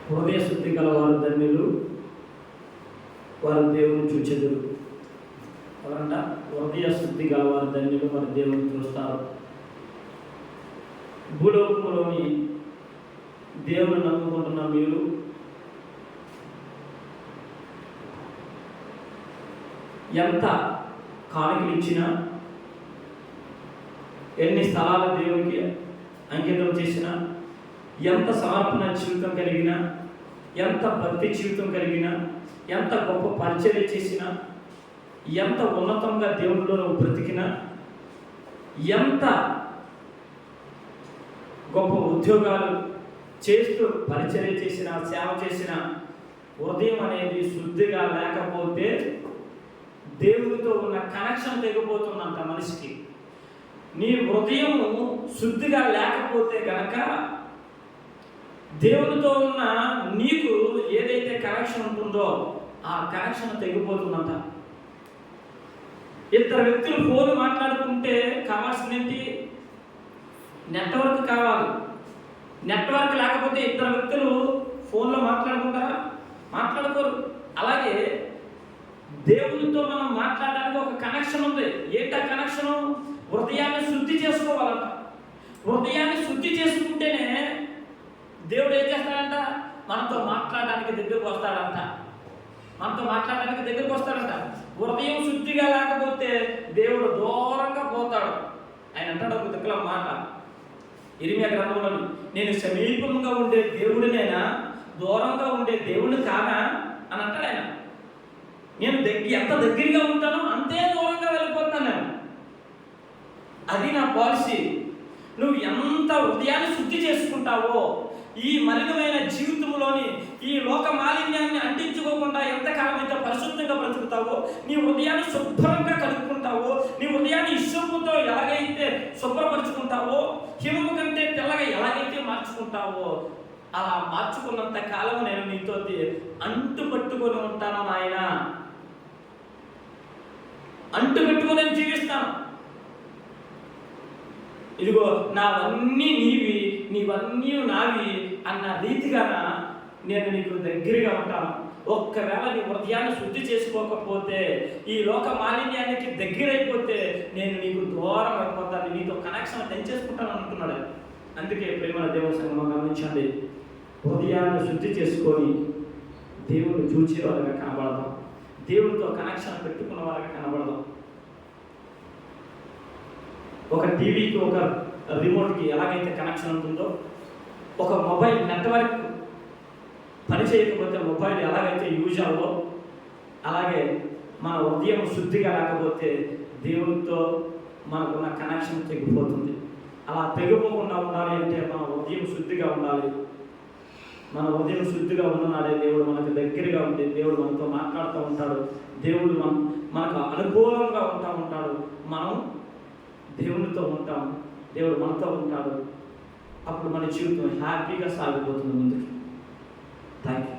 హృదయ శుద్ధి గల వారు ధన్యులు, వారు దేవుని చూచెదరు. ఎవరంట? హృదయ శుద్ధి గల వారు ధన్యులు, వారు దేవుని చూస్తారు. భూలోకంలోని దేవుని నమ్ముకుంటున్న మీరు ఎంత కానుకలు ఇచ్చినా, ఎన్ని స్థలాల దేవునికి అంకితం చేసినా, ఎంత సమర్పణ జీవితం కలిగినా, ఎంత భక్తి జీవితం కలిగినా, ఎంత గొప్ప పరిచర్య చేసినా, ఎంత ఉన్నతంగా దేవునిలో బ్రతికినా, ఎంత గొప్ప ఉద్యోగాలు చేస్తూ పరిచర్య చేసినా, సేవ చేసినా, హృదయం అనేది శుద్ధిగా లేకపోతే దేవునితో ఉన్న కనెక్షన్ తెగిపోతుందంట మనిషికి. నీ హృదయము శుద్ధిగా లేకపోతే కనుక దేవునితో ఉన్న నీకు ఏదైతే కనెక్షన్ ఉంటుందో ఆ కనెక్షన్ తెగిపోతుందంట. ఇద్దరు వ్యక్తులు ఫోన్ మాట్లాడుకుంటే కావాల్సిందేంటి? నెట్వర్క్ కావాలి. నెట్వర్క్ లేకపోతే ఇద్దరు వ్యక్తులు ఫోన్లో మాట్లాడుకుంటారా? మాట్లాడుకోరు. అలాగే దేవునితో మనం మాట్లాడడానికి ఒక కనెక్షన్ ఉంది. ఏంటి ఆ కనెక్షను? హృదయాన్ని శుద్ధి చేసుకోవాలంట. హృదయాన్ని శుద్ధి చేసుకుంటేనే దేవుడు ఏం చేస్తాడంట? మనతో మాట్లాడడానికి దగ్గరకు వస్తాడంట. హృదయం శుద్ధిగా లేకపోతే దేవుడు దూరంగా పోతాడు. ఆయన అంటాడు ఒక దిక్కుల మాట ఇర్మియా గ్రంథంలో, నేను సమీపంగా ఉండే దేవుడినైనా దూరంగా ఉండే దేవుడిని కానా అని అంటాడు ఆయన. నేను ఎంత దగ్గరగా ఉంటానో అంతే దూరంగా వెళ్ళిపోతాను నేను. అది నా పాలసీ. నువ్వు ఎంత హృదయాన్ని శుద్ధి చేసుకుంటావో, ఈ మలినమైన జీవితంలోని ఈ లోక మాలిన్యాన్ని అంటించుకోకుండా ఎంతకాలం అయితే పరిశుద్ధంగా బ్రతుకుతావో, నీ హృదయాన్ని శుభ్రంగా కలుపుకుంటావో, నీ హృదయాన్ని ఇసుకతో ఎలాగైతే శుభ్రపరుచుకుంటావో, హిమము కంటే తెల్లగా ఎలాగైతే మార్చుకుంటావో, అలా మార్చుకున్నంత కాలం నేను నీతో అంటు పట్టుకొని ఉంటాను నాయన. అంటు పెట్టుకొని నేను జీవిస్తాను. ఇదిగో నావన్నీ నీవి, నీవన్నీ నావి అన్న రీతిగా నేను నీకు దగ్గరగా ఉంటాను. ఒక్కవేళ నీ హృదయాన్ని శుద్ధి చేసుకోకపోతే, ఈ లోక మాలిన్యానికి దగ్గరైపోతే నేను నీకు దూరం అయిపోతాను, నీతో కనెక్షన్ తెంచేసుకుంటాను అంటున్నాడు. అందుకే ప్రేమ దేవుని సంగమం గమనించండి, హృదయాన్ని శుద్ధి చేసుకొని దేవుని చూచే వాళ్ళగా కనబడదాం, దేవునితో కనెక్షన్ పెట్టుకున్న వాళ్ళగా కనబడదాం. ఒక టీవీకి ఒక రిమోట్కి ఎలాగైతే కనెక్షన్ ఉంటుందో, ఒక మొబైల్ నెట్వర్క్ పని చేయకపోతే మొబైల్ ఎలాగైతే యూజ్ అవ్వదో, అలాగే మన హృదయం శుద్ధిగా లేకపోతే దేవునితో మనకున్న కనెక్షన్ తెగిపోతుంది. అలా తెగిపోకుండా ఉండాలి అంటే మన హృదయం శుద్ధిగా ఉండాలి. మన హృదయం శుద్ధిగా ఉన్ననాడే దేవుడు మనకు దగ్గరగా ఉంటే దేవుడు మనతో మాట్లాడుతూ ఉంటాడు. దేవుడు మనకు అనుకూలంగా ఉంటాడు. మనం దేవునితో ఉంటాం, దేవుడు మనతో ఉంటాడు. అప్పుడు మన జీవితం హ్యాపీగా సాగిపోతుంది ముందుకి. Thank you.